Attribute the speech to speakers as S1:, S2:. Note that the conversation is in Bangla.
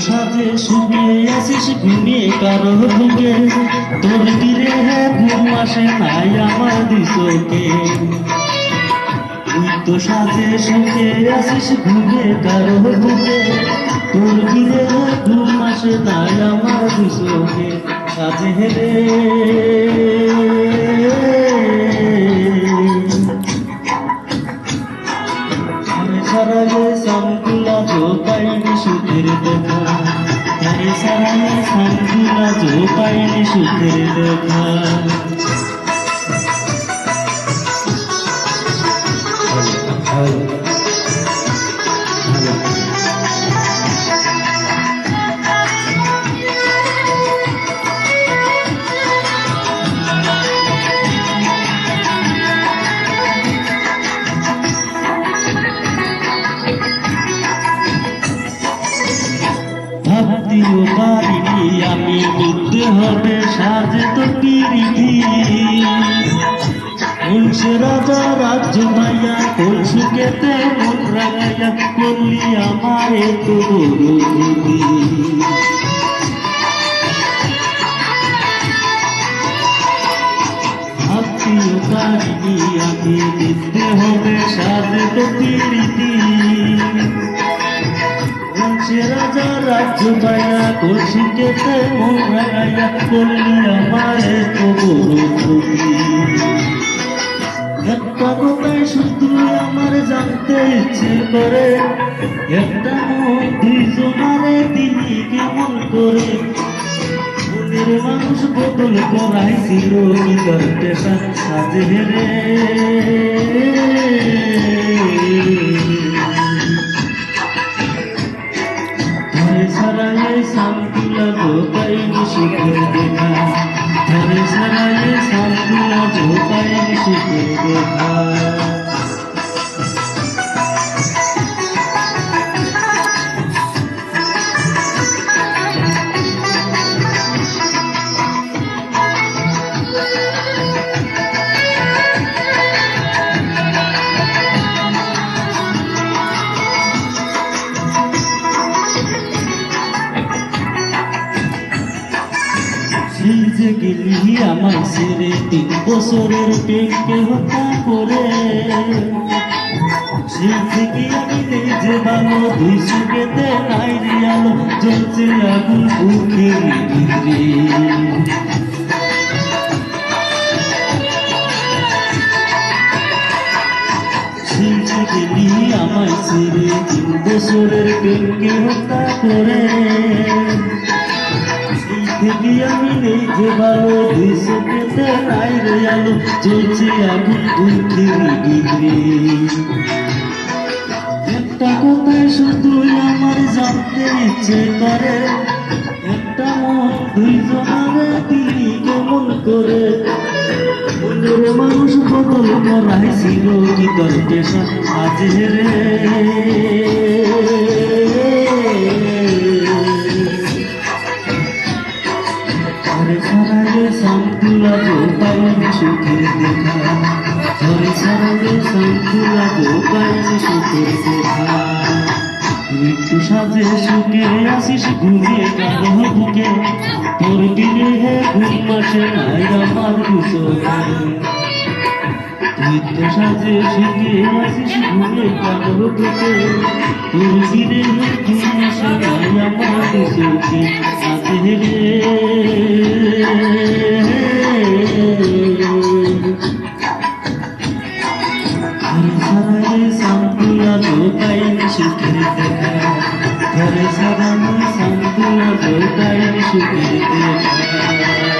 S1: সাজে শুকিয়ে আসিস ঘুমিয়ে কারো বুকে, তোর তীরে ঘুম আসে নাই আমার দিশকে। তুই তো সাজে শুকিয়ে আসিস ঘুমিয়ে কারো বুকে, তোর তীরে ঘুম আসে নাই আমার দিশকে। সাজে হেরে সারায়ে সামকুলা জো পাইনি সুখের দেখা, সারায়ে সামকুলা জো পাইনি সুখের দেখা। ভাবতেও পারিনি আমি মিথ্যে হবে সাজে তো পিরিতি। উনসে রাজা রাজ্য পাইয়া কলসুকেতে মন রাগাইয়া করলি আমার এত বড় ক্ষতি। ভাবতেও পারিনি আমি মিথ্যে হবে সাজে তো পিরিতি। রাজা রাজ্য পাইয়া কলসিকেতে মন রাগাইয়া করলি আমার এত বড় ক্ষতি। একটা কথাই শুধু আমার জানতে ইচ্ছে করে, একটা মন দুইজনারে দিলি কেমন করে। মনের মানুষ বদল করাইছিল কি তোর পেশা সাজে হেরে। সারায়ে সামকুলা জো পাইনি সুখের দেখা, সারায়ে সামকুলা জো পাইনি সুখের দেখা। সেই যে গেলি আমায় ছেড়ে 3 বছরের প্রেমকে হত্যা করে, সেই থেকে আমি নিজে ভালো দুই চোখেতে নাই রে আলো জ্বলছে আগুন বুকের ভিতরে। সেই যে গেলি আমায় ছেড়ে 3 বছরের প্রেমকে হত্যা করে, থেকে আমি নিজে ভালো দুই চোখেতে নাই রে আলো জ্বলছে আগুন বুকের ভিতরে। একটা কথাই শুধু আমার জানতে ইচ্ছে করে, একটা মন দুইজনারে দিলি কেমন করে। মনের মানুষ বদল করাইছিল কি তোর পেশা সাজে হেরে। সারায়ে সামকুলা জো পাইনি সুখের দেখা, সারায়ে সামকুলা জো পাইনি সুখের দেখা। মৃত্যু সাজে সুখে আসিস ঘুমিয়ে কারো বুকে, তোর দিলে ঘুম আসে নাই আমার দুচোখে। মৃত্যু সাজে সুখে আসিস ঘুমিয়ে কারো বুকে, তোর দিলে ঘুম আসে নাই আমার দুচোখে। সাজে হেরে সারায়ে সামকুলা জো পাইনি সুখের দেখা, সারায়ে সামকুলা জো পাইনি সুখের দেখা।